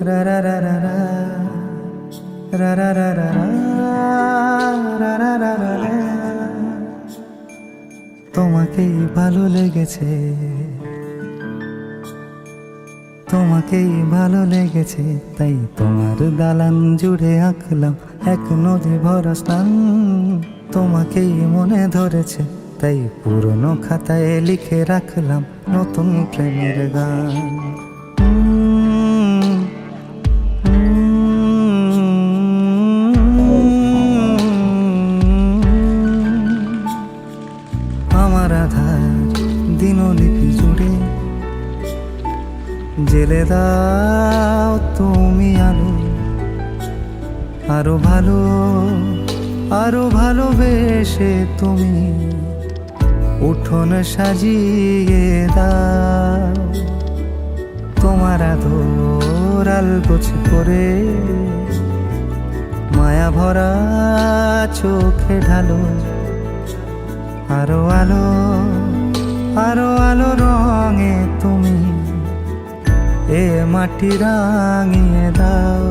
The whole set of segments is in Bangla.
রা রা রা রা রা রা রা রা রা রা রা রা রা রা। তোমাকেই ভালো লেগেছে, তোমাকেই ভালো লেগেছে, তাই তোমার দালান জুড়ে আঁকলাম এক নদী ভরা স্নান। তোমাকেই মনে ধরেছে, তাই পুরনো খাতায় লিখে রাখলাম নতুন প্রেমের গান। আমার আধার দিনলিপি জুড়ে জেলে দাও তুমি আলো, আরো ভালো আরো ভালোবেসে তুমি উঠোন সাজিয়ে দাও। তোমার আদর আলগোছে করে মায়া ভরা চোখে ঢালো, আরো আলো আরো আলো রঙে তুমি এ মাটি রাঙিয়ে দাও।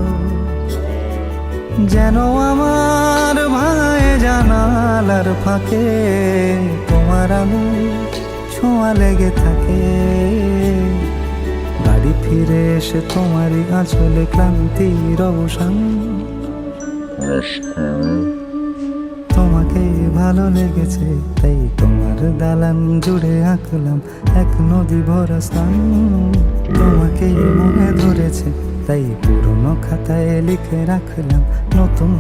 যেন আমার ভাই জানালার ফাঁকে তোমার আলো ছোঁয়া লেগে থাকে। বাড়ি ফিরে এসে তোমারই আঁচলে ক্লান্তির অবসান। তোমাকে ভালো লেগেছে, তাই তোমার দালান জুড়ে আঁকলাম এক নদী ভরা স্থান। তোমাকে মনে ধরেছে, তাই পুরনো খাতায় লিখে রাখলাম নতুন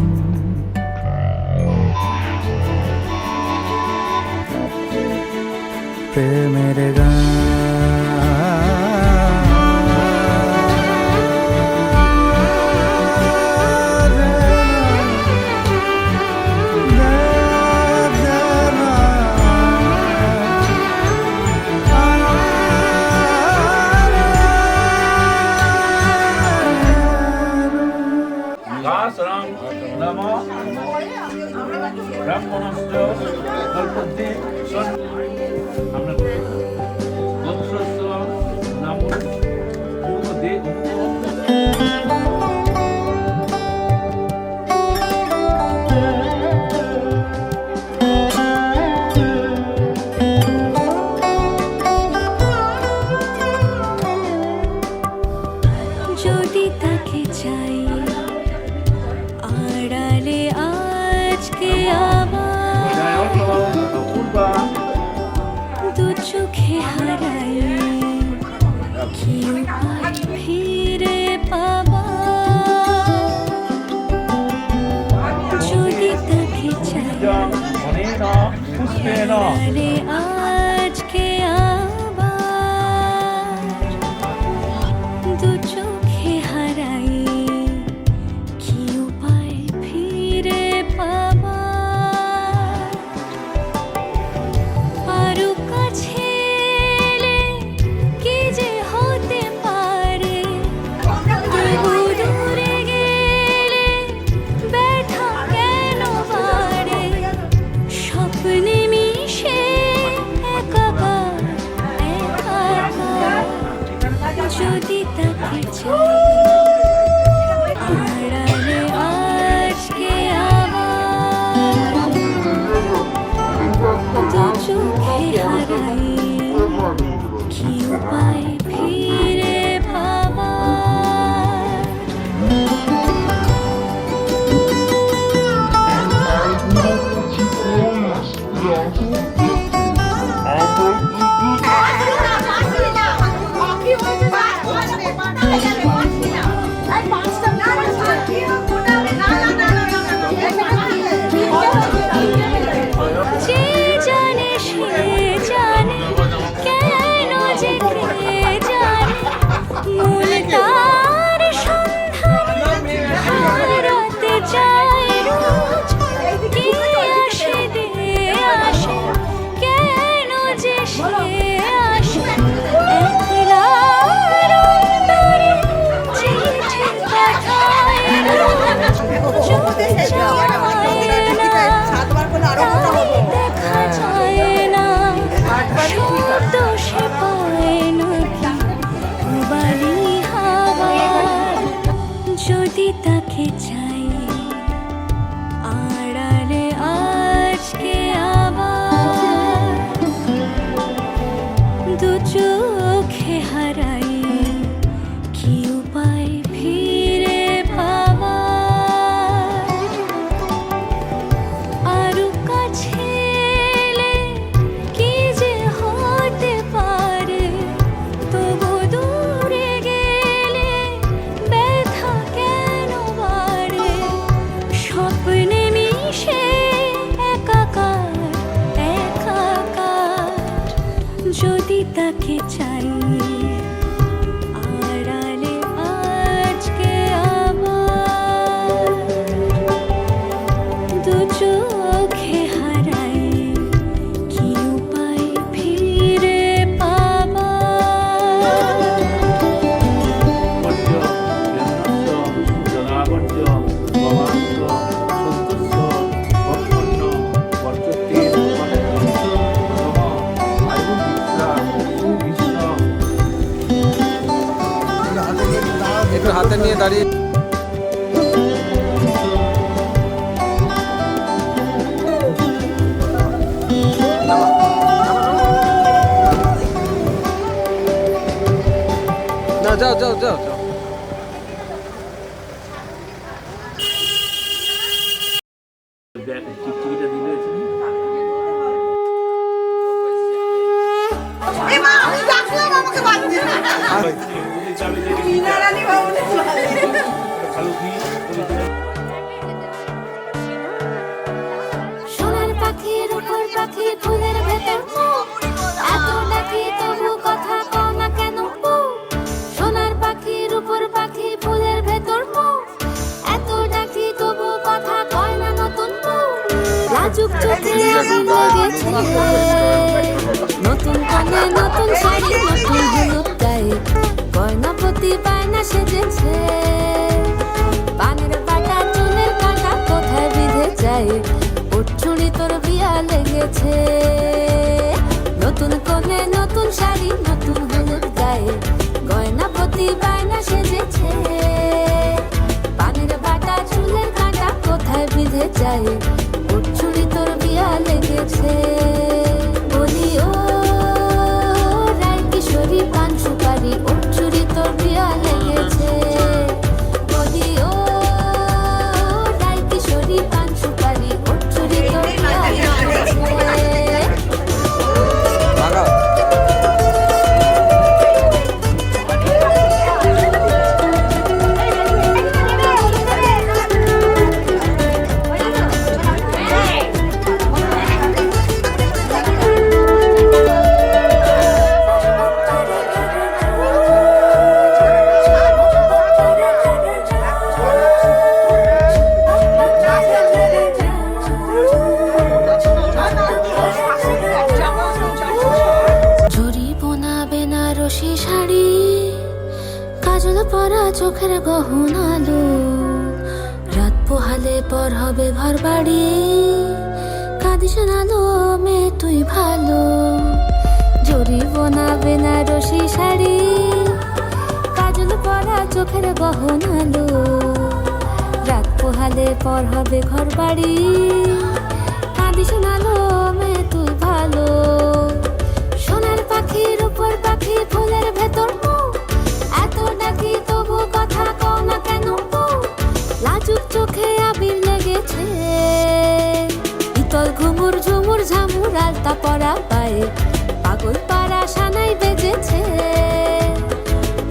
প্রেমের গান। যদি তাকে চাই আড়ালে আজকে আবার দু চোখে হারাই কি উপায় ফিরে পাবা। যদি তাকে চাই আড়ালে আজকে আবার দু চোখে হারাই কি উপায় ফিরে পাবা। আরো কাছে এলে কি যে হতে পারে, তবু দূরে গেলে ব্যথা কেন বাড়ে। স্বপ্নে মিশে একাকার একাকার, যদি তাকে চাই আড়ালে আজকে আবার দু চোখে হারাই কি উপায় ফিরে পাবা। যে জানে সে জানে, কেন যে কে জানে, মূল তার সন্ধানে হারাতে চাই রোজ। কি আসে দে আসে, কেন যে সে আসে, একলার অন্তরে চিঠি পাঠায় রোজ। যদি চায় না তাই দেখা যায় না, শব্দ সে পায় না কি বালি হাওয়ার। যাকে চাই আড়ালে আজকে আবার দু চোখে হারাই কি উপায় ফিরে পাবার বর্জ্য, জ্ঞানস্য, জলাবর্জ্য, ভবান্ত, সন্তস্য, বক্ষণ্য, বর্জ্যটির অনেকাংশ সম, আয়ু বিশ্রা, সুবিশ্ব। একটু হাতে নিয়ে দাঁড়িয়ে না, যাও যাও যাও যাও। টিকটিকিটা দিলে এখানে। সোনার পাখির উপর পাখি ফুলের ভেতর এত ডাকি তবু কথা কও না কেন সোনার পাখির উপর পাখি ফুলের ভেতর এত ডাকি তবু কথা কয় না নতুন লাজুক চোখে আগুন লেগেছে নতুন কানে নতুন শাড়ি নতুন হলুদ গায়ে গয়না প্রতি বায়না সেজেছে পানের পাটা চুলের কাঁটা কোথায় বিঁধে যায় ওর চুড়ি তোর বিয়া লেগেছে নতুন কোণে নতুন শাড়ি নতুন হলুদ গায়ে গয়না প্রতি বায়না সেজেছে পানের বাটা চুলের কাঁটা কোথায় বিঁধে যায় ওর চুড়ি তোর বিয়া লেগেছে বলি ও রায় কিশোরী পান সুপারি ওর চুড়ি তোর বিয়া লেগেছে বলি ও রায় কিশোরী পান সুপারি ওর চুড়ি তোর বিয়া লেগেছে লাগাও। জরি বোনা বেনারসি শাড়ি কাজল পরা চোখের গহনালো রাত পোহালে পর হবে ঘর বাড়ি কাঁদিস নালো মে তুই ভালো জরি বোনা বেনারসি শাড়ি কাজল পরা চোখের গহনালো রাত পোহালে পর হবে ঘর বাড়ি কাঁদিস নালো মে তুই ভালো সোনার পাখির উপর পাখি ফুলের ভেতর এত ডাকি তবু কথা কও না কেন লাজুক চোখে আবির লেগেছে ইতল ঘুমুর ঝুমুর ঝামুর আলতা পরা পায়ে পাগল পাড়া সানাই বেজেছে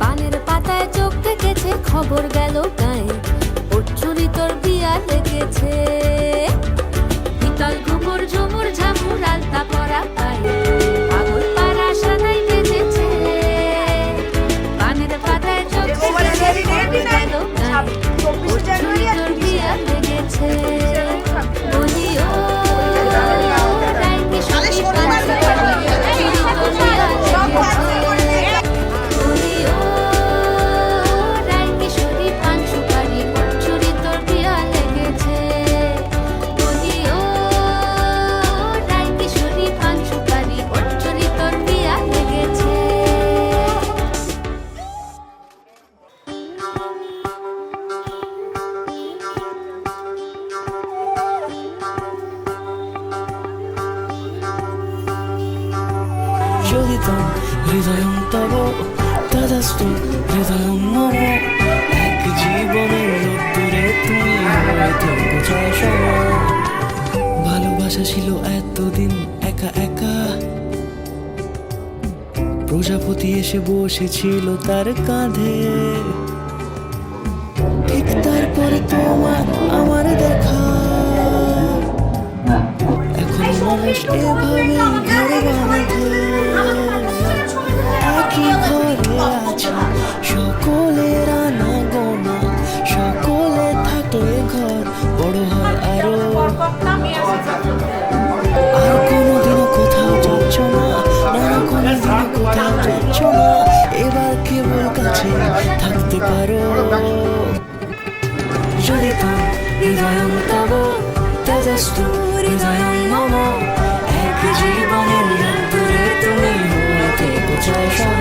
পানের পাতায় চোখ থেকেছে খবর গেল গায়ে ওর চুরি তোর বিয়া লেগেছে ইতল ঘুমুর ঝুমুর ঝামুর আলতা পরা পায়ে পাগল পাড়া সানাই বেজেছে পানের পাতায় চোখ থেকেছে খবর গেল গায়ে ওর চুরি তোর বিয়া লেগেছে বলি ও রায় কিশোরী পান সুপারি ওর চুরি তোর বিয়া লেগেছে বলি ও রায় কিশোরী পান সুপারি ওর চুরি তোর বিয়া লেগেছে বলি ও রায় কিশোরী পান সুপারি ওর চুরি তোর বিয়া লেগেছে শোধিতম হৃদয়ং তব তদাস্তু হৃদয়ং মম এক জীবনের রোদ্দুরে তুমি হয়তো কোথায় সম ভালোবাসা ছিল এতদিন একা একা প্রজাপতি এসে বসেছিল তার কাঁধে ঠিক তারপরে তোমার আমার দেখা এখন মানুষ এভাবে ঘরে বাঁধে হৃদয়ং তব তেজস্তু হৃদয়ং মম এক জীবনের দূরে তুমি হতে গোছায় সম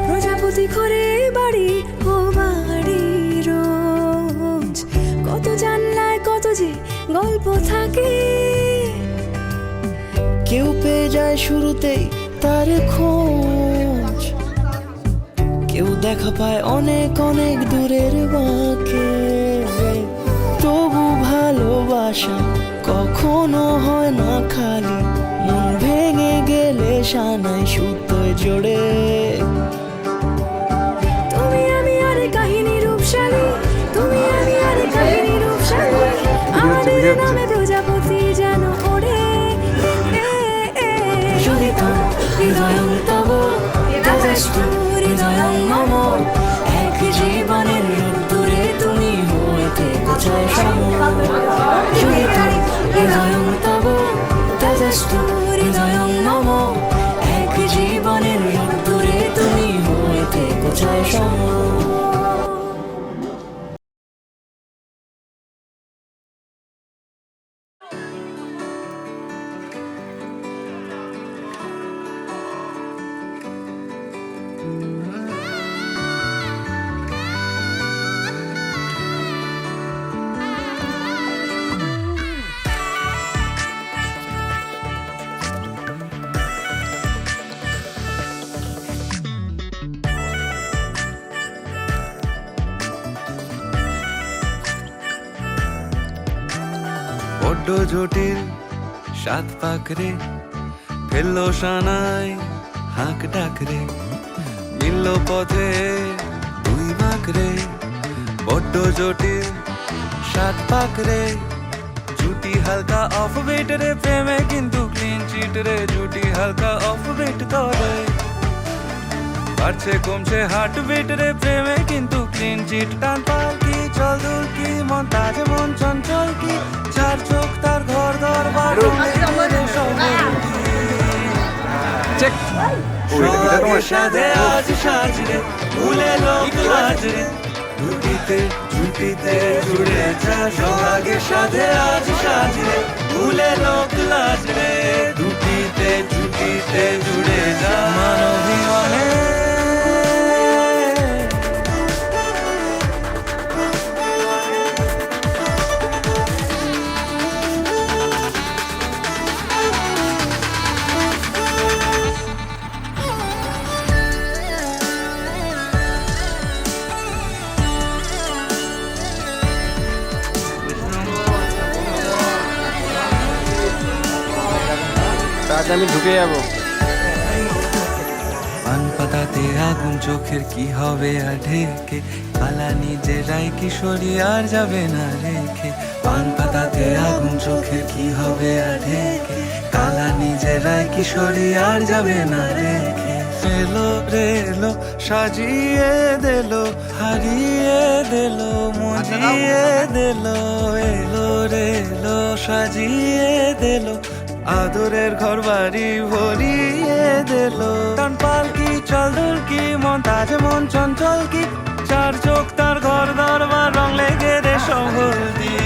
প্রজাপতি করে বাড়ি ও বাড়ি রোজ কত জানলায় কত যে গল্প থাকে কেউ পেয়ে যায় শুরুতেই তার খোঁজ কেউ দেখা পায় অনেক অনেক দূরের বাঁকে তবু ভালোবাসা কখনো হয় না খালি মন ভেঙে গেলে সানাই সুতোয় জোড়ে তুমি আমি আর কাহিনী রূপশালী তুমি আমি আর কাহিনী রূপশালী আমাদের নামে প্রজাপতি যেন ওড়ে শুধিতং হৃদয়ং তব তেজস্তু হৃদয়ং মম এক জীবনের দূরে তুমি হতে গোছায় সম শুধিতং হৃদয়ং তব তেজস্তু হৃদয়ং মম এক জীবনের দূরে তুমি হতে গোছায় সম বড্ড জটিল সাত পাকরে ফেললো সানাই হাঁক ডাকরে মিলল পথে দুই বাঁকরে বড্ড জটিল সাত পাকরে জুটি হালকা অফ বেট রে প্রেমে কিন্তু ক্লিন চিট রে জুটি হালকা অফ বেট করে বাড়ছে কমছে হার্ট বিট রে প্রেমে কিন্তু ক্লিন চিট টান পালকি চল দূর কি মন তাজ মন চঞ্চল কি চার চোখ তার ঘর দরবার চেক সাধে আজ সাজরে ভুলে লোক লাজরে জুটিতে জুটিতে জুড়ে যা সোহাগের সাথে আজ সাজরে ভুলে লোক লাজরে জুটিতে জুটিতে জুড়ে যা মানবী মনে আজ আমি ঢুকে যাবো পান পাতাতে আগুন চোখের কি হবে আর ঢেকে কালা নিজেরাই কিশোরী আর যাবে না রেখে পান পাতাতে আগুন চোখের কি হবে আর ঢেকে কালা নিজেরাই কিশোরী আর যাবে না রেখে এলো রে এলো সাজিয়ে দিল হারিয়ে দিল মজিয়ে দিল এলো রে এলো সাজিয়ে দিল আদরের ঘর বাড়ি ভরিয়ে দিল টান পালকি চল দূর কি মন তাজ মন চঞ্চল কি চার চোখ তার ঘর দরবার রং লেগে রে শহর দি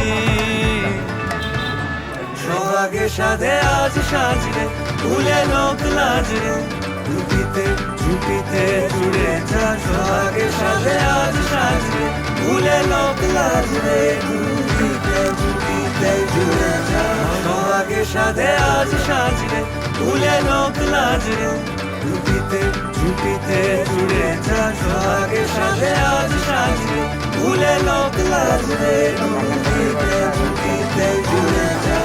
সোহাগের সাথে আজ সাজরে ভুলে লোক লাজরে জুটিতে জুটিতে জুড়ে যা সোহাগের সাথে আজ সাজরে ভুলে লোক লাজরে জুটিতে জুটিতে জুড়ে যা সোহাগের সাথে আজ সাজরে ভুলে লোক লাজরে জুটিতে জুটিতে জুড়ে যা সোহাগের সাথে আজ সাজরে ভুলে লোক লাজরে জুটিতে জুটিতে জুড়ে যা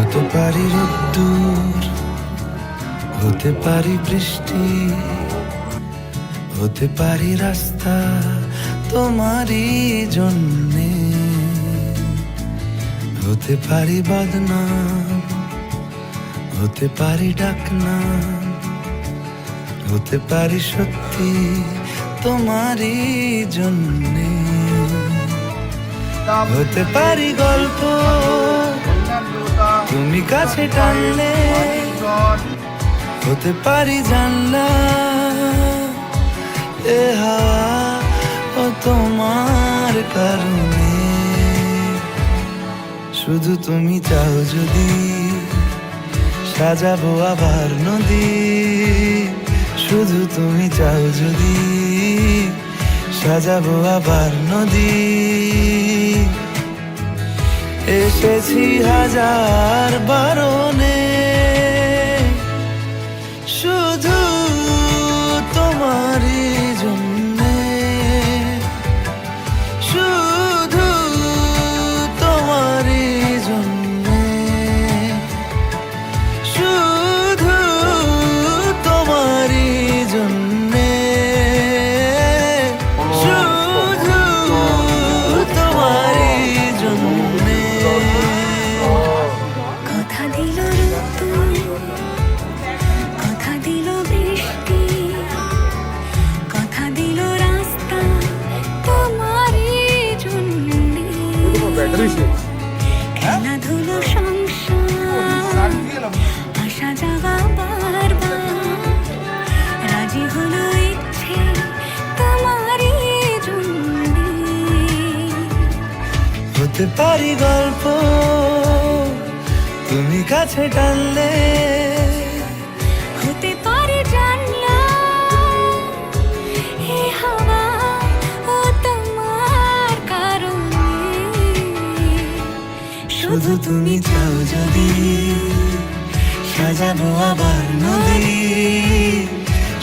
হতে পারি রোদ্দুর হতে পারি বৃষ্টি হতে পারি রাস্তা তোমারই জন্যে হতে পারি বদনাম হতে পারি ডাকনাম হতে পারি সত্যি তোমারই জন্যে, হতে পারি গল্প তুমি কাছে টানলে, হতে পারি জানলা এ হাওয়া ও তোমার কারণে। শুধু তুমি চাও যদি সাজাবো আবার নদী, শুধু তুমি চাও যদি সাজাবো আবার নদী। এসেছি হাজার বারণে শুধু তোমারই জন্যে, শুধু তোমারই জন্যে, শুধু তোমারই জন্যে, শুধু তোমারই জন্যে। কথা দিল ঋতু, কথা দিল বৃষ্টি, কথা দিল রাস্তা তোমারই জন্যে। খেলাধুলো সংসার আশা জাগা বারবার, রাজি হলো ইচ্ছে তোমারই জন্যে। হতে পারি গল্প তুমি কাছে টানলে, হতে পারে জানলা এ হাওয়া ও তোমার কারণে। শুধু তুমি চাও যদি সাজাবো আবার নদী,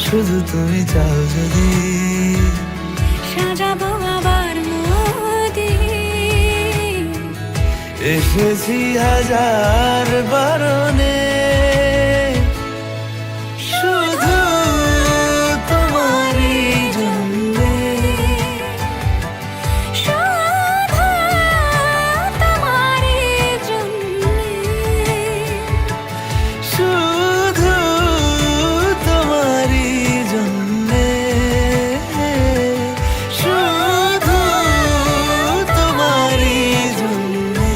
শুধু তুমি চাও যদি সাজাবো আবার নদী। এসেছি হাজার বারণে শুধু তোমারই জন্যে, শুধু তোমারই জন্যে, শুধু তোমারই জন্যে, শুধু তোমারই জন্যে।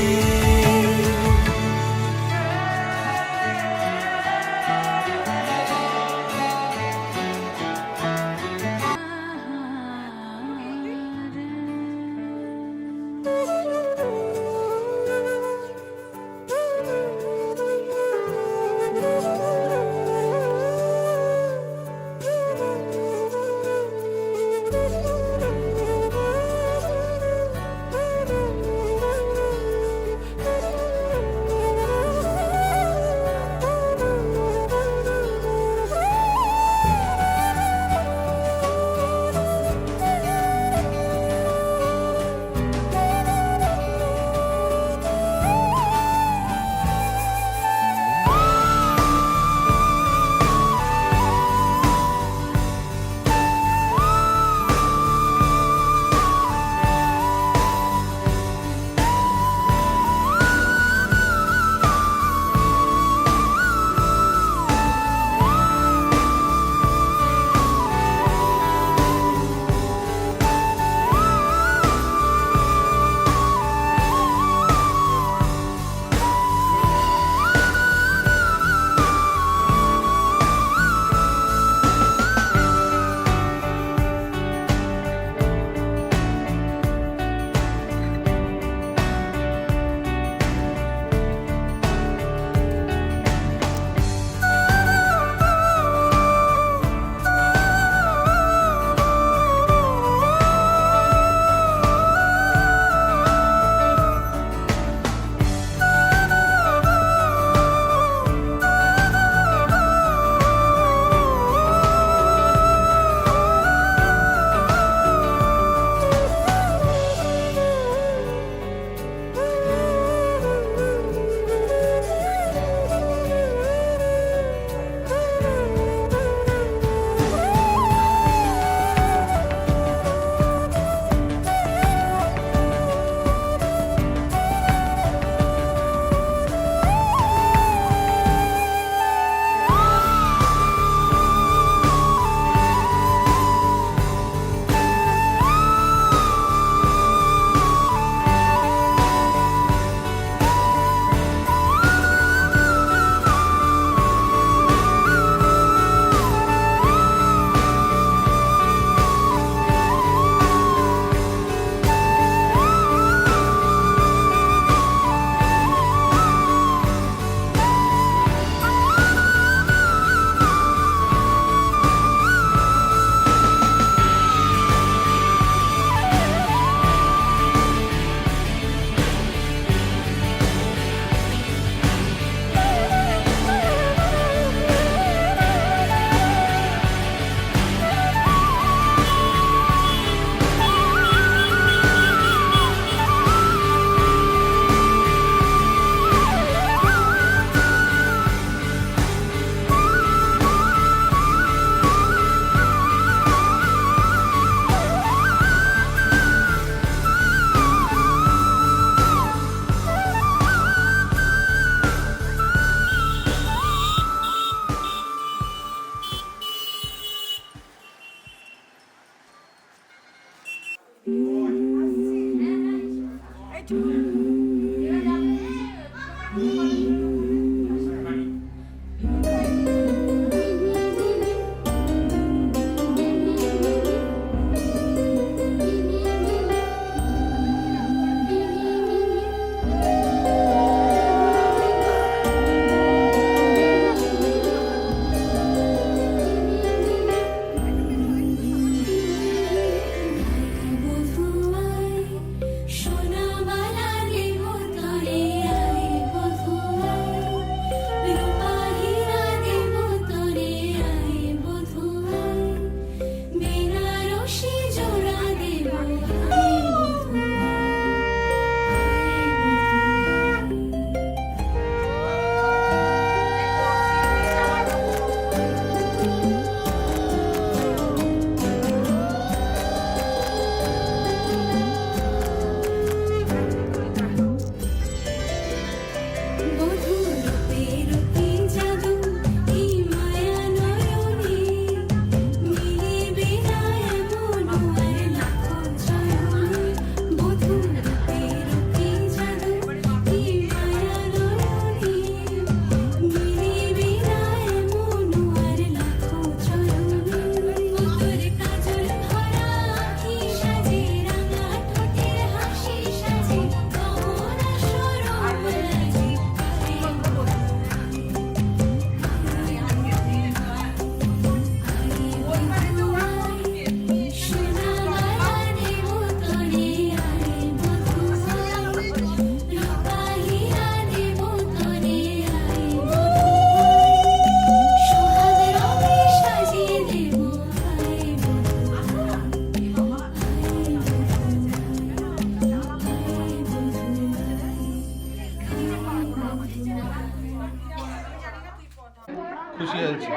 খুশি হয়েছি।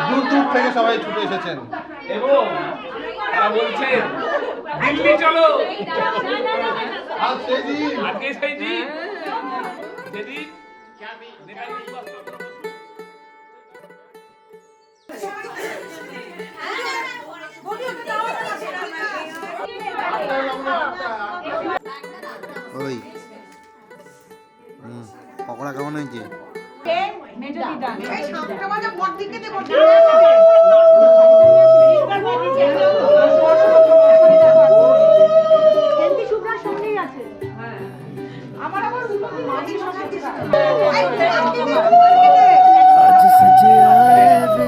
দূর দূর থেকে সবাই ছুটে এসেছেন এবং তারা বলছেন দিল্লি চলো আজ সেদিন আজকে সেই দিন যেদিন নেতাজি সুভাষচন্দ্র বসু ওই পকোড়া কেমন হয়েছে? आज सजे आए रे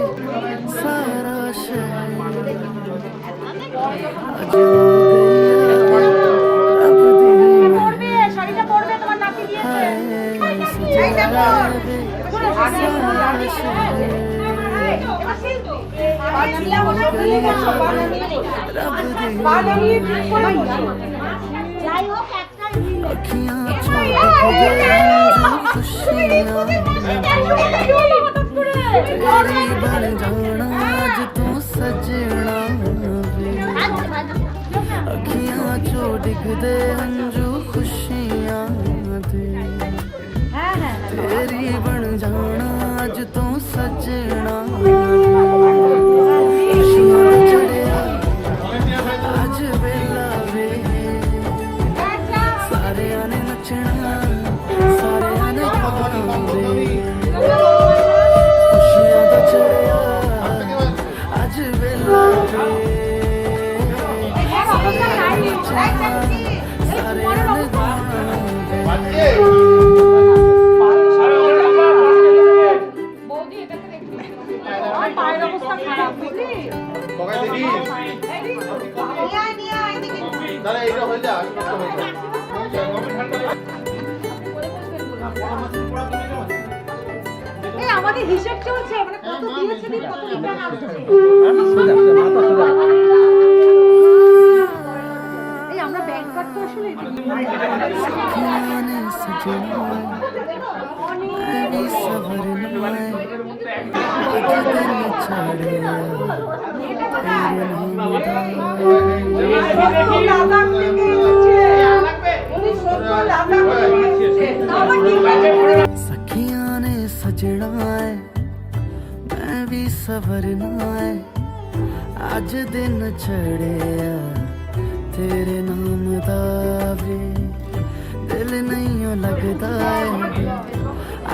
सारा शहर आज हो गया अब दिन हाय सजे आए रे सारा शहर आज हो गया रब दिन अखियाँ छोड़ गए खुशियाँ तेरी बन जाना आज तू सजना वे अखियाँ चो डिग दे अंजू खुशियाँ दे तेरी बन जाना आज तू सजना खुशियाँ चढ़िया आज बेला वे सारे आने नचना सारे आने खाना वे खुशियां दा चढ़िया अज वेला वे सारे आने नचना सारे आने खाना वे কবে দেখি দাঁড়া এটা হয়ে যা আমাদের হিসাব চলছে মানে কত দিয়েছে দিন কত রিটার্ন আসছে এই আমরা ব্যাংক কার্ড তো আসলে सखियाने सजना ऐवी सवरना अज दिन छड़िया तेरे सखियां ने सजना है मैं भी सवरना है अज दिन छड़िया तेरे नाम दा वे दिल नहीं लगदा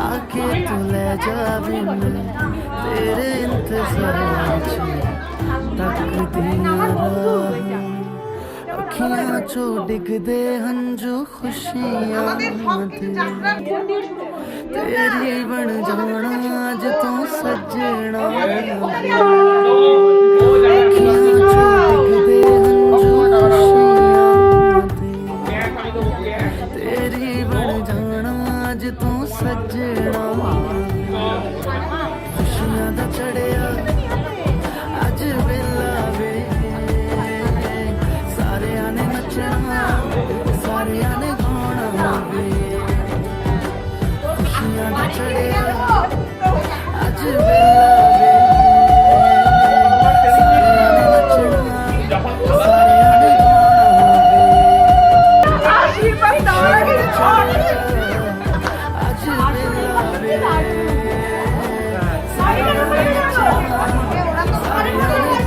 आके तू ले जा बिन तेरे इंतजार च तकदियां राह अखियां चो डिगदे हंजू खुशियां तेरी बन जाना अज तू सजना अखियां चो डिगदे हंजू खुशियां तेरी बन जाना अज तू सजना खुशियां दा चढ़िया अज वेला वे सारियां ने नचना सारियां ने गाना वे खुशियां दा चढ़िया अज वेला वे सारियां ने नचना सारियां ने गाना वे अज वेला वे सारियां ने नचना सारियां ने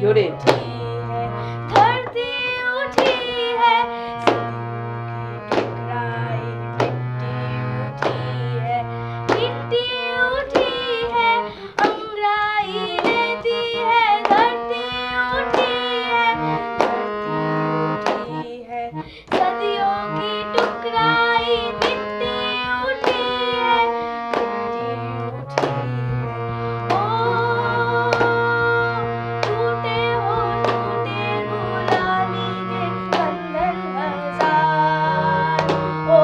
जोरे धरती उठी है टकराई मिट्टी उठी है अंगड़ाई लेती है धरती उठी है सदियों की टुकराई मिट्टी उठी है ओ टूटे गुलामी के बंधन हजार ओ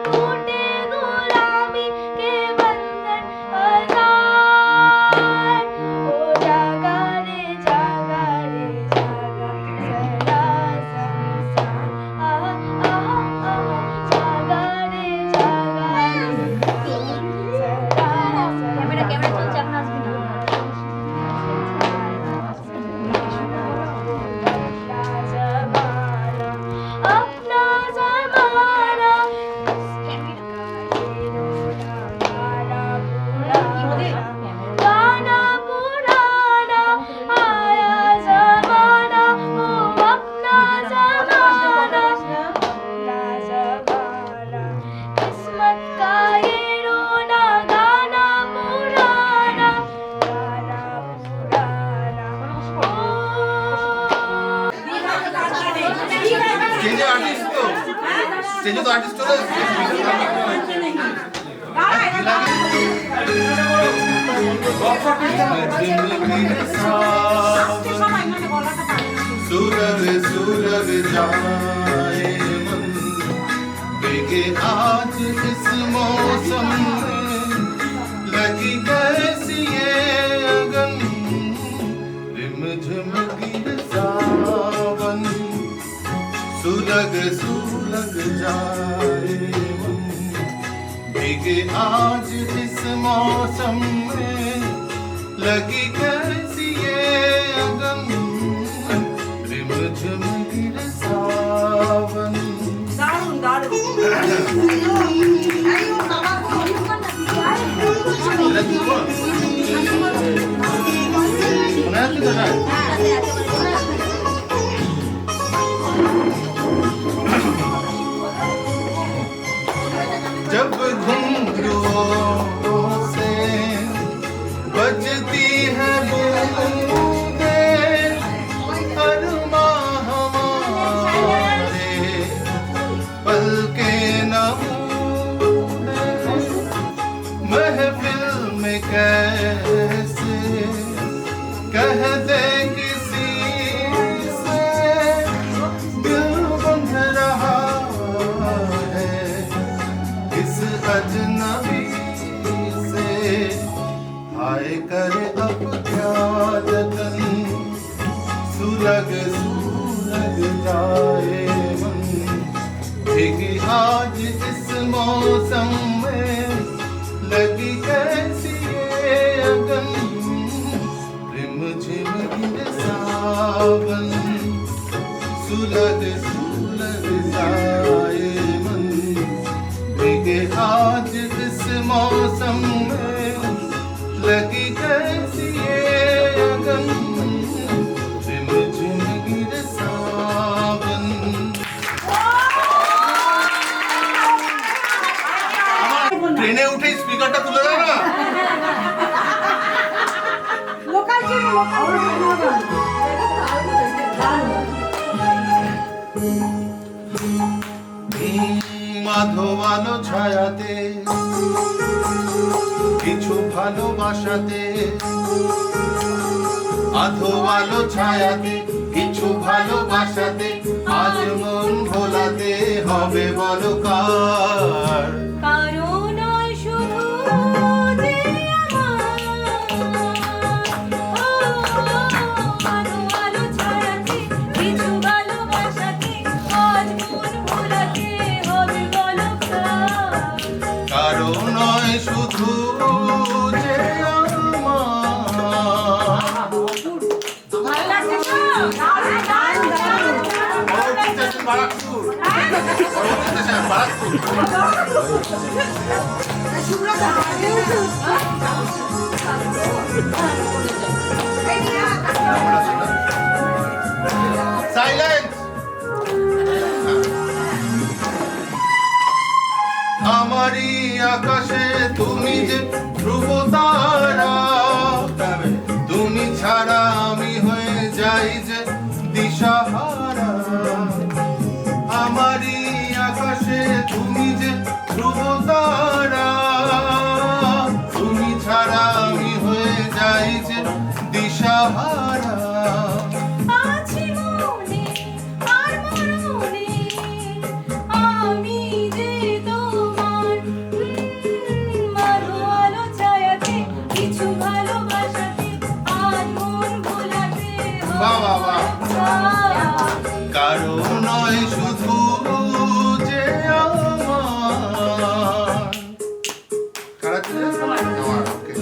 टूटे गुलामी के बंधन हजार ओ जागा रे जागा सदा संसार जागा रे जागा सदा कैमरा चलছে এখন আসবে না अपना ज़माना गाना पुराना आया ज़माना ओ अपना ज़माना किस्मत का ये रोना गाना पुराना स्टेजे आर्टिस्ट तो स्टेजे तो आर्टिस्ट तो सूरज सूरज जाए मन बेगे आज इस मौसम में लगी कैसी ये अगन रिमझिम गिर सावन सुलग सुलग जाए मन भीगे आज इस मौसम में लगी कैसी ये अगन रिमझिम गिर सावन जब घुंघरुओं से बजती है बूंदें अरमां हमारे पलके न मूंदे अभी से हाय करे अब क्या जतन सुलग सुलग जाए मन भीगी आज इस मौसम में लगी कैसी ये अगन रिम झिम गिर सावन सुलग सुलग जाए मन भीगे आज इस मौसम में लगी कैसी ये अगन रिम झिम गिर सावन ট্রেনে উঠে স্পিকারটা তুলে দাও না মাধো আলো ছায়াতে কিছু ভালোবাসাতে আধো আলো ছায়াতে কিছু ভালোবাসাতে আজ মন ভোলাতে হবে বলো কার কারো নয় শুধু যে আমার আলো আলো ছায়াতে কিছু ভালোবাসাতে আজ মন ভোলাতে হবে বলো কার কারো নয় শুধু যে সাইলেন্স আমারই আকাশে তুমি যে ধ্রুব তারা তুমি ছাড়া আমি হয়ে যাই যে দিশাহারা আমারই আকাশে তুমি যে ধ্রুব তারা তুমি ছাড়া আমি হয়ে যাই যে দিশাহারা আছি মনে আর মরণে আমি যে তোমার আলো আলো ছায়াতে কিছু ভালোবাসাতে আজ মন ভোলাতে বাহ, বাহ, বাহ। হবে কারো নয় শুধু যে আমার কারাতে আমার ওকে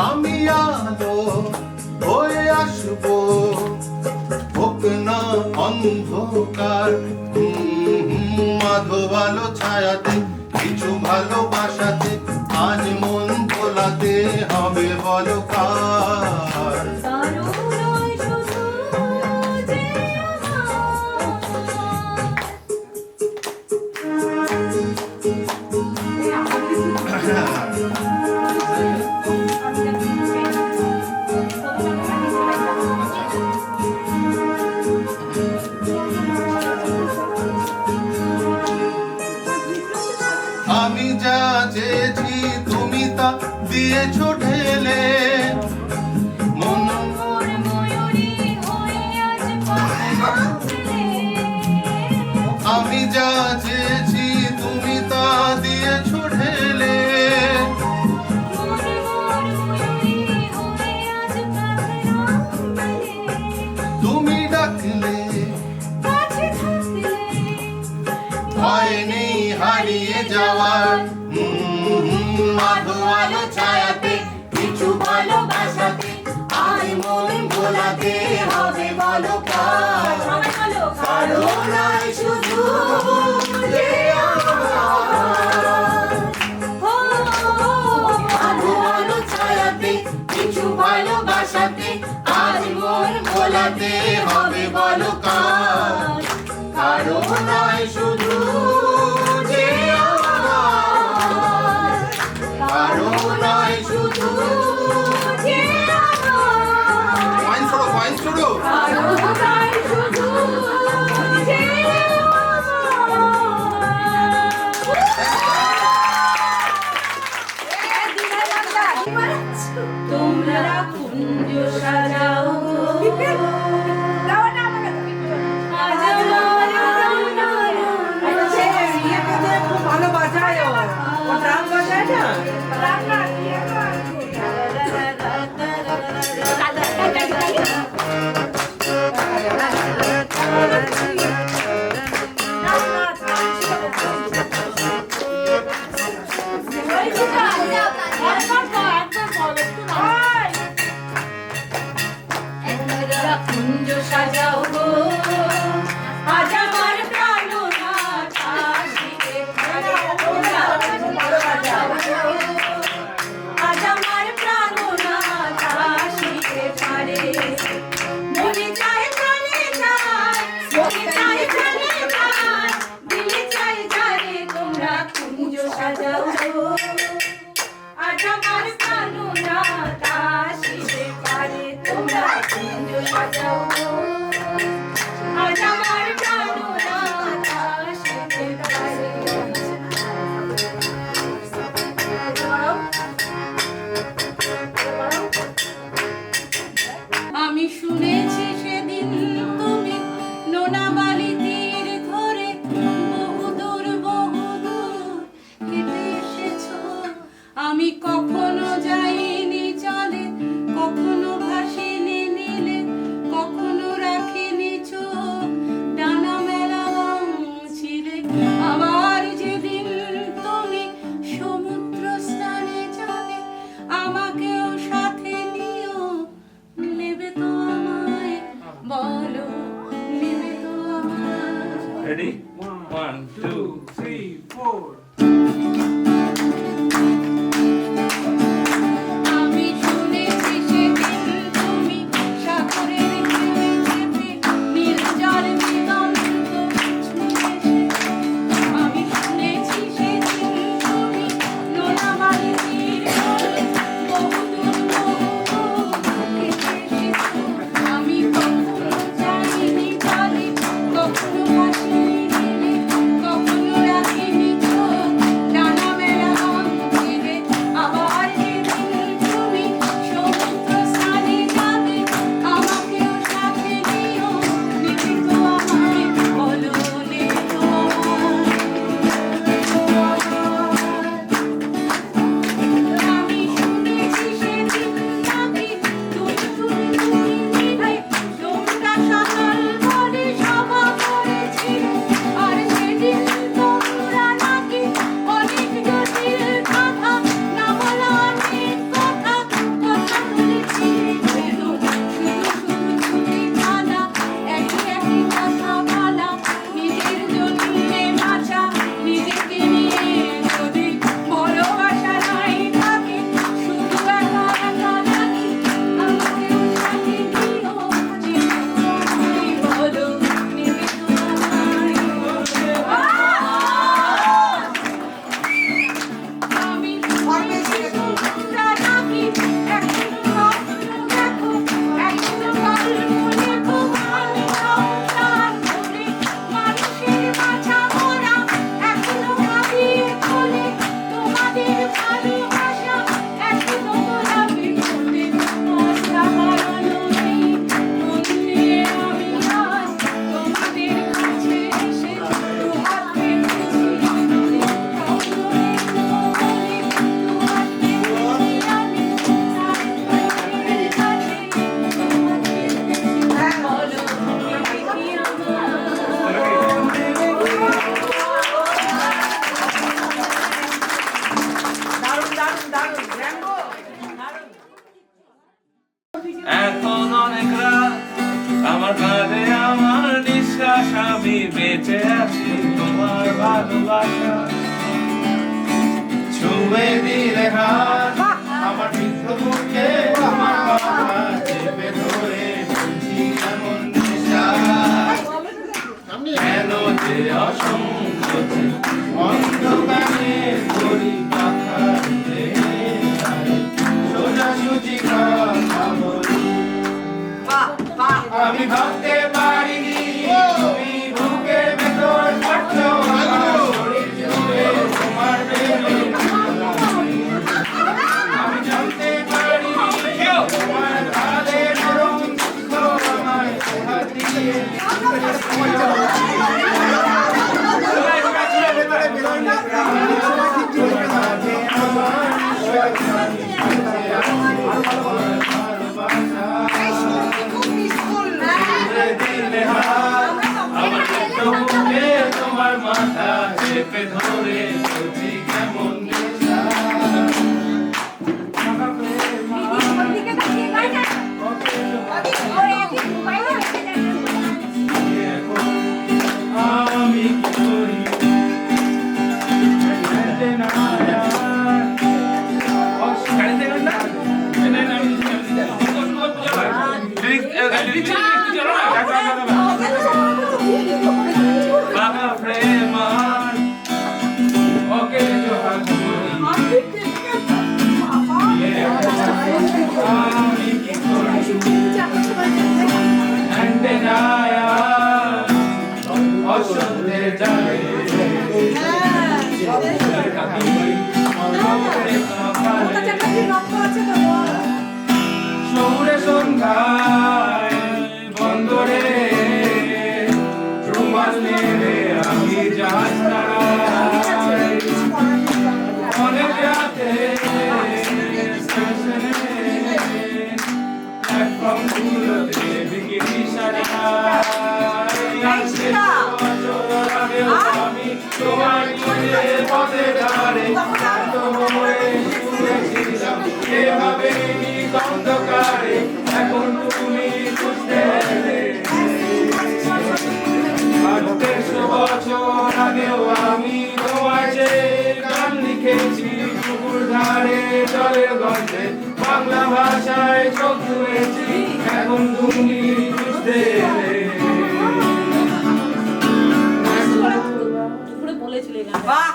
আমি আলো হয়ে আসবো হোক না অন্ধকার মাধো আলো ছায়াতে কিছু ভালোবাসাতে আজ মন ভোলাতে হবে বলো কার কারো নয় শুধু যে আমি যা চেয়েছি তুমি তা দিয়েছো ঢেলে মন মোর ময়ূরী হয়ে আজ পাখি আমি যা চেয়েছি তুমি তা দিয়েছো ঢেলে মোর ময়ূরী হয়ে আজ পাখি তুমি ডাকলে কাছে থাকলে ভয় নেই হারিয়ে যাওয়ার মাধো আলো ছায়াতে কিছু ভালোবাসাতে আজ মন ভোলাতে হবে বলো কার সবাই বলো কারো নয় শুধু যে আমার। ও মাধো আলো ছায়াতে শুধু ভালোবাসাতে আজ মন ভোলাতে হবে বলো কার কারো নয় শুধু যে আমার কারো নয় শুধু যে আমার ফাইন ছোড়ো ফাইন ছোড়ো কারো নয় শুধু যে তোমরা কুঞ্জ সাজাও ভালো বাজায় ও ড্রাম বাজায় না কুঞ্জ সাজাও গো আজ আমার প্রাণনাথ আসিতে পারে আজ আমার প্রাণনাথ আসিতে পারে মনে চায় প্রাণে চায় মনে চায় প্রাণে চায় দিলে চায় জানে তোমরা কুঞ্জ সাজাও গো আজ আমার প্রাণনাথ আসিতে পারে তোমরা কুঞ্জ সাজাও গো আজ আমার প্রাণনাথ আসিতে পারে আমি শুনেছি সেদিন তুমি নোনাবালি তীর ধরে বহুদূর হেঁটে এসেছো আমি কখনো যাইনি চলে কখনো ভাসিনি নীলে কখনো রাখিনি চোখ ডানা মেলা ছিলে আবার যেদিন তুমি সমুদ্র স্নানে যাবে আমাকেও সাথে নিও নেবে তো আমায় বলো নেবে তো আমায় Ready? 1, 2, 3, 4. আমি শুনেছি সেদিন তুমি সাগরের ঢেউয়ে চেপে নীল জল দিগন্ত ছুঁয়ে এসেছো। আমি শুনেছি সেদিন তুমি নোনাবালি তীর ধরে বহুদূর হেঁটে এসেছো। আমি কখনো যাইনি চলে কখনো ভাসিনি নীলে কখনো রাখিনি চোখ ডানা মেলা ছিলে আবার যেদিন তুমি সমুদ্র স্নানে যাবে আমাকেও সাথে নিও নেবে তো আমায় বলো নেবে তো আমি শুনেছি সেদিন নাকি তুমি নিভে তোমরা সকাল বলে সভা করেছিলে আর সেদিন তোমরা নাকি অনেক জটিল কথা না বলা অনেক কথা তুলেছিলে শুধু ছুটি জানা একই একই কথা বলা নিজের জন্যে বাঁচা নিজেকে নিয়ে যদি ভালোবাসা নাই থাকে শুধু একা একা লাগে আমাকেও সাথে নিও যেতে তোমায় বলো নেবে তোমায় আমি শুনেছি তোমরা নাকি এখনো দেখো এখনো গল্প লেখো সংসার করে মানুষের মাঝা মোরা এখনো ভাবিয়ে খোলে তোমাদের ভালোবাসা এখনো গোলাপি ফুলে আশা হারানো নেই মন নিয়ে আমি আজ তোমাদের কাছে এসে দুহাত পেতেছি আমি কখনো একটু বলি দুহাত পেতেছি আমি তোমাদের কাছে দুহাত পেতেছি বলো নেবে কি দারুণ দারুণ দারুণ র্যাম্বো এখন অনেক রাত আমার কাঁধে আমার নিঃশ্বাস আমি বেঁচে আছি তোমার ভালোবাসা ছুঁয়ে দিলে হাত আমার বৃদ্ধ বুকে আমার আমি ভাবতে পারিনি তুমি বুকের ভেতর কাটছো আমার শরীর জুড়ে তোমার প্রেমে আমি জানতে পারিনি তোমার ভালে নরম দুঃখ আমায় হাত দিয়ে তোমার মাথা চেপে ধরে বলছি কেমন নেশা। আমি কি করি বাবা প্রেমান ওকে জোহার করি আমি কি করি অ্যান্টেনায়া অসন্ধ্যের জালে শহুরে সন্ধ্যায় বন্দরে রুমাল নেড়ে আমি জাহাজ তাড়াই অনেক রাতে স্টেশনে প্ল্যাটফর্মগুলোতে বিকিনি সারাই আমি তোমার নিজের পথে ধারে শান্ত হয়ে শুনেছিলাম এভাবে অন্ধকারে এখন তুমি বুঝতে এলে আজ 150 বছর আগেও আমি তোমার যে গান লিখেছি পুকুর ধারে জলের গন্ধে বাংলা ভাষায় চোখ ধুয়েছি এখন তুমি বুঝতে এলে বাহ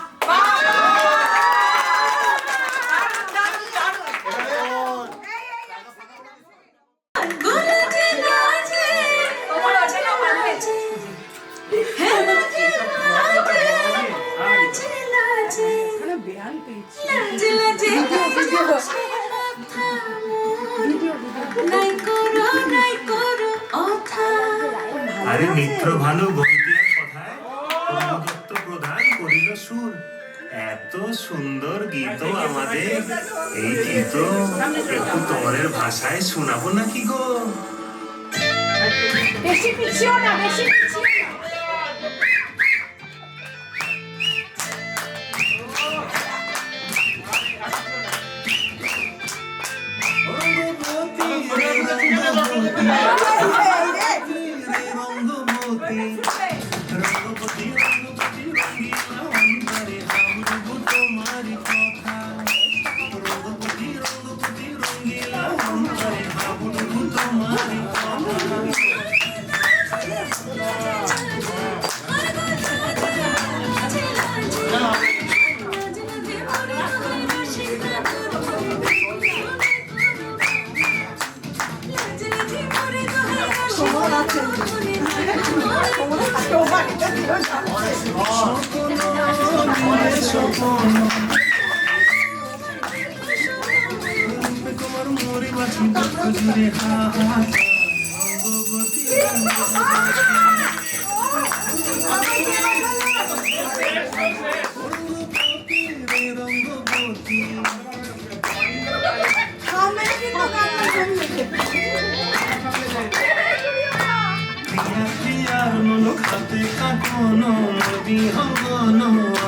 আরে মিত্র ভানু বন্দিয়ার কথায় দত্ত প্রদান করিল সুর। এত সুন্দর গীত আমাদের, এই গীত একটু তোমাদের ভাষায় শোনাবো নাকি গো? বেশি পিছিও না, বেশি পিছিও না।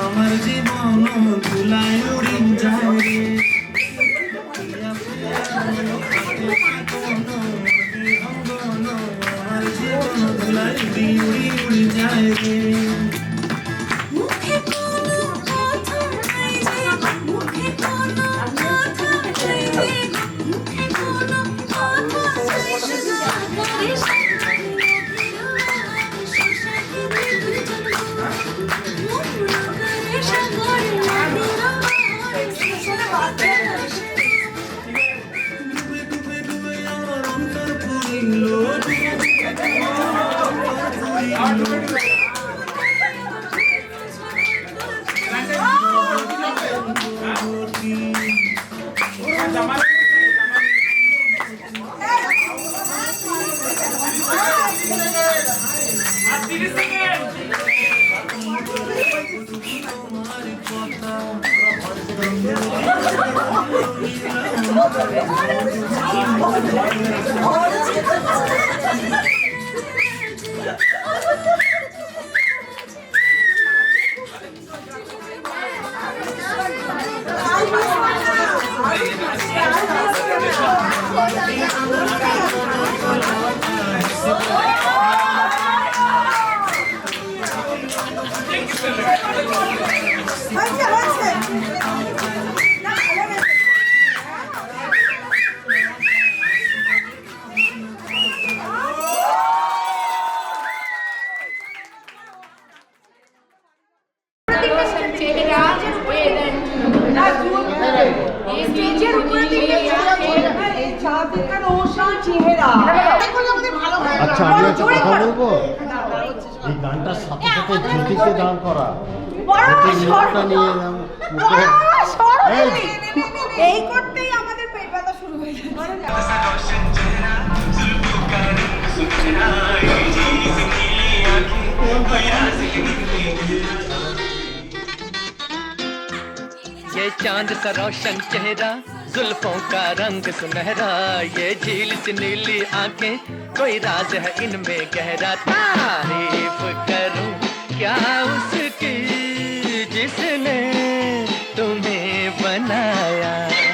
আমার জীবন ধুলায় উড়ি যায় রে, আমার জীবন ধুলায় উড়ি উড়ি উড়ি যায় রে। ডুবে ডুবে ডুবে আমার অন্তর পুরিল, আচ্ছা আমি একটা কথা বলবো, এই গানটার সাথে সাথে জ্যোতিকে দান করা, জ্যোতির নিয়ে এই করতেই আমাদের পেট ব্যথা শুরু হয়ে যাচ্ছে। ये चांद सा रोशन चेहरा, जुल्फों का रंग सुनहरा, ये झील सी नीली आंखें, कोई राज है इनमें गहरा। तारीफ करूं क्या उसकी जिसने तुम्हें बनाया, ये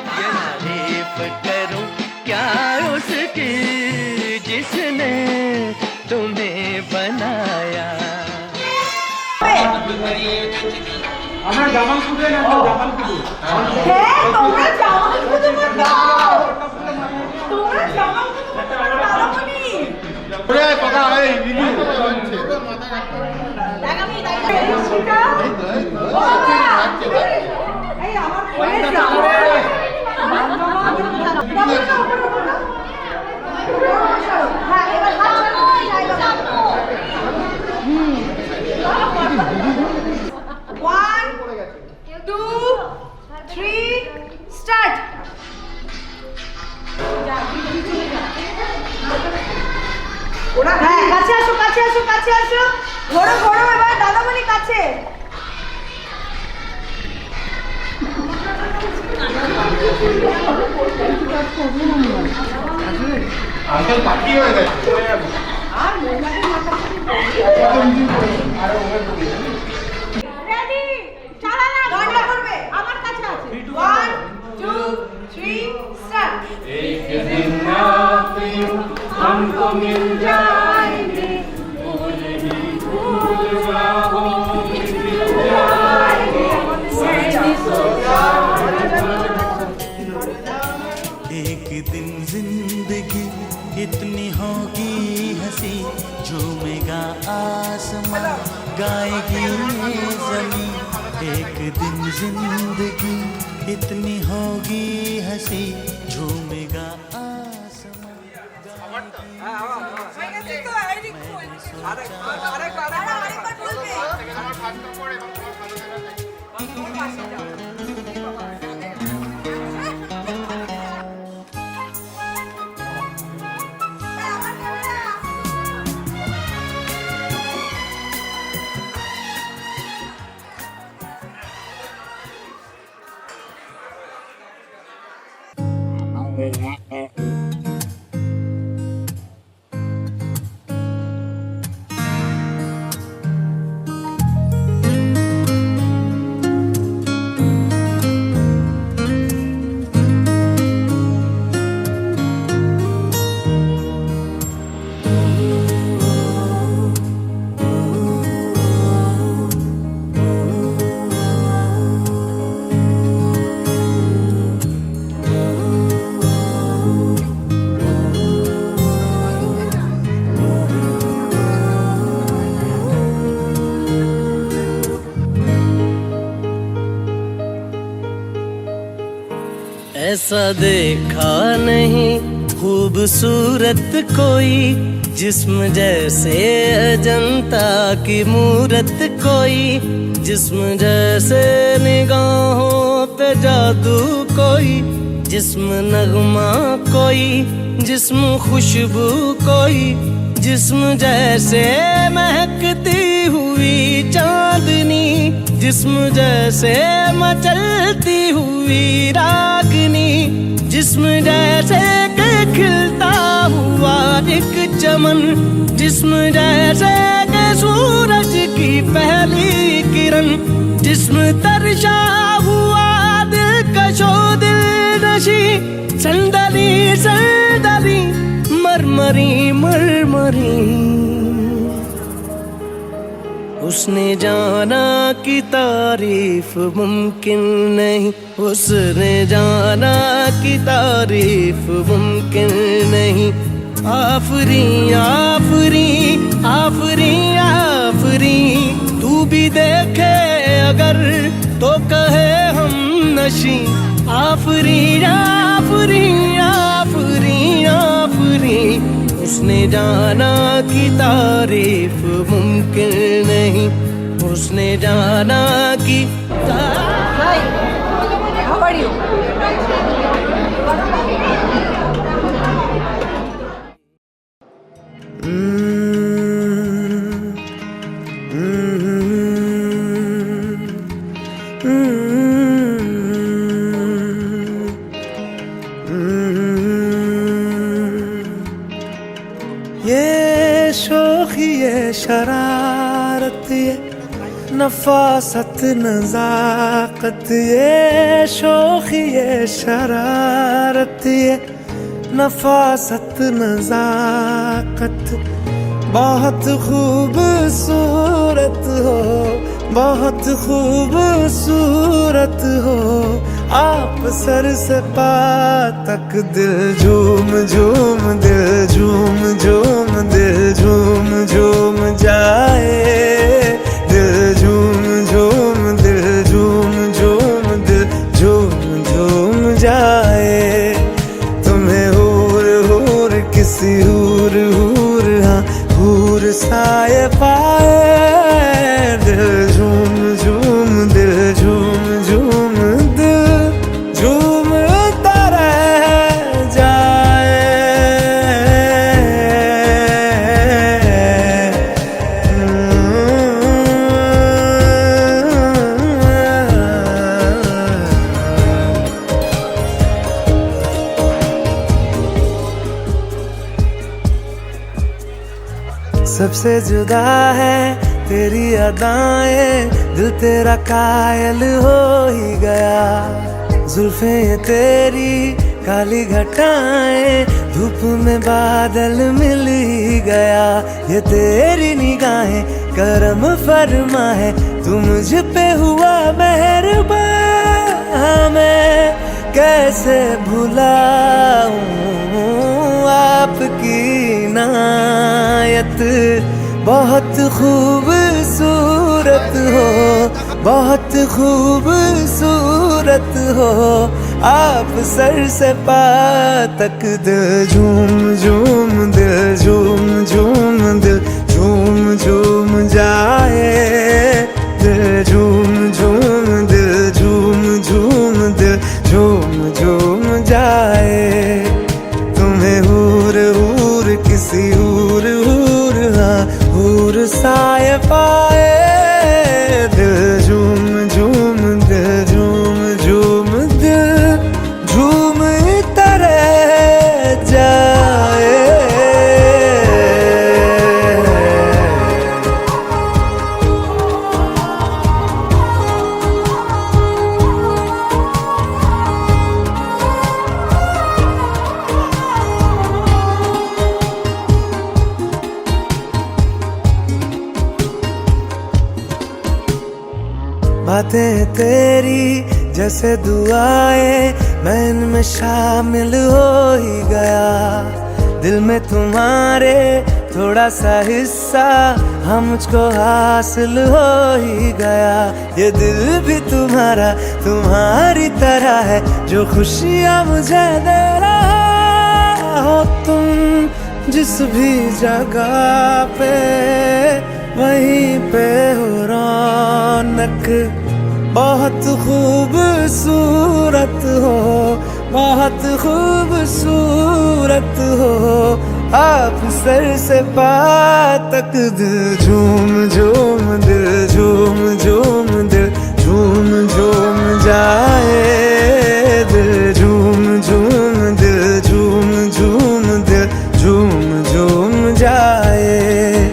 तारीफ करूं क्या उसकी जिसने तुम्हें बनाया। আমরা জামালপুরে না জামালপুর হ্যাঁ তোমরা জামালপুরে দাও, তোমরা জামালপুরে দাদামণি ওরে কথা এই রিভিউ দাদামণি সেটা এই আমার কোলে যাও হ্যাঁ এবার হাত চালাও। 1 2 3 স্টার্ট। ওরা হ্যাঁ কাছে আসো কাছে আসো কাছে আসো, ঘোরো ঘোরো এবার দাদামণি কাছে। আঙ্কেল পাখি হয়ে গেছে আর মোবাইলের মাথা রেডি চালালা গানটা করবে আমার কাছে আছে। 1 2 3 স্টার্ট। एक दिन आते हमको मिल जाएंगे, भूल ही भूल जाओगे, मिल जाएंगे एक दिन जिंदगी इतनी होगी हंसी, झूमेगा आसमां गाएगी जमीन। एक दिन जिंदगी इतनी होगी हंसी, झूमेगा आसमां ऐसा देखा नहीं खूबसूरत कोई, जिस्म जैसे अजंता की मूरत कोई, जिस्म जैसे निगाहों पे जादू कोई, जिस्म नगमा कोई, जिस्म खुशबू कोई, जिस्म जैसे महकती हुई चांदनी, जिस्म जैसे मचलती हुई रागनी, जिस्म जैसे के खिलता हुआ एक चमन, जिस्म जैसे के सूरज की पहली किरण, जिस्म तरशा हुआ दिलकशो दिल नशी, संदली संदली मरमरी मरमरी। उसने जाना कि तारीफ मुमकिन नहीं, उसने जाना कि तारीफ मुमकिन नहीं। आफरी आफरी आफरी आफरी, तू भी देखे अगर तो कहे हम नशी। आफरी आफरी आफरी आफरी, उसने जाना कि तारीफ मुमकिन नहीं, उसने जाना कि Hi, how are you? ये शोखी ये शरारत ये नफासत नजाकत, ये शोखी ये शरारत ये नफासत नजाकत, बहुत खूबसूरत हो, बहुत खूबसूरत हो। आप सर से पा तक दिल झूम झूम, दिल झूम झूम, दिल झूम झूम जाए, दिल झूम झूम, दिल झूम झूम, दिल झूम झूम जाए। तुम्हें हूर हूर किसी हूर हूर, हाँ हूर साए पाए, दिल झूम झूम, दिल झूम झूम, दिल झूमता रह जाए। सबसे जुदा है तेरी अदाएं, दिल तेरा कायल हो ही गया। जुल्फे ये तेरी काली घटाएं, धूप में बादल मिल ही गया। ये तेरी निगाहें करम फरमा है, तू मुझ पे हुआ मेहरबान। मैं कैसे भुलाऊं आपकी इनायत, बहुत खूबसूरत हो, बहुत खूबसूरत हो। आप सर से पा तक दिल झूम झूम, दिल झूम झूम, दिल झूम झूम जाए, दिल झूम झूम, दिल झूम झूम, दिल झूम झूम जाए। तुम्हें हूर हूर किसी हूर हूर, हाँ हूर साए पाए, दिल झूम झूम, दिल झूम झूम, दिल झूम तरह जाए। बातें तेरी जैसे दुआएं, मैं इनमें शामिल हो ही गया। दिल में तुम्हारे थोड़ा सा हिस्सा हाँ मुझको हासिल हो ही गया। ये दिल भी तुम्हारा तुम्हारी तरह है, जो खुशियाँ मुझे दे रहा हो तुम। जिस भी जगह पे वहीं पे हो रौनक, बहुत खूबसूरत हो, बहुत खूबसूरत हो। आप सर से पाँव तक दिल झूम झूम दिल झूम झूम दिल झूम झूम जाए दिल झूम झूम दिल झूम झूम दिल झूम झूम जाए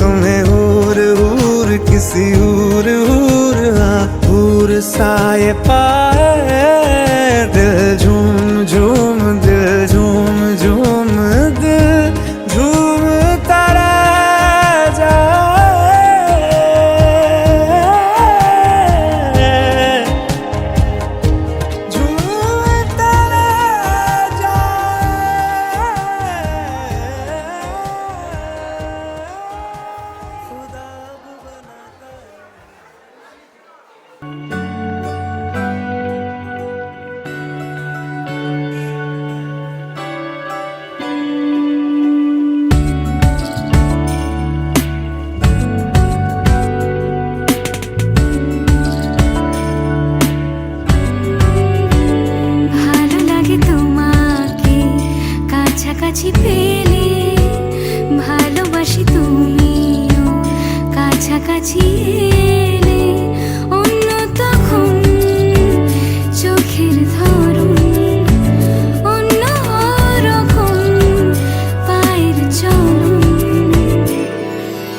तुम्हें हूर हूर किसी हूर हूर हाँ हूर साए पाए दिल झूम झूम दिल झूम झूम दिल झूम तारा जाए झूम तारा जाए खुदा बनाता ভালো লাগে তোমাকে কাছাকাছি পেলে ভালোবাসি তুমিও কাছাকাছি এলে অন্য তখন চোখের ধরন অন্য রকম পায়ের চলন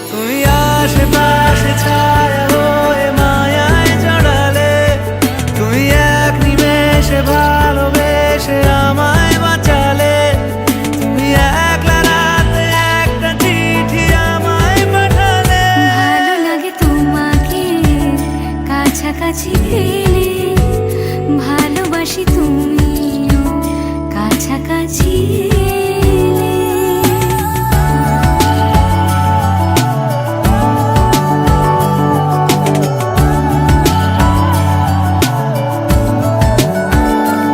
তুমি আশেপাশে ছায়া হয়ে মায়ায় জড়ালে তুমি এক নিমেষে ভালোবেসে আমায় বাঁচালে তুমি একলা রাতে একটা চিঠি আমায় পাঠালে ভালো লাগে তোমাকে কাছাকাছি পেলে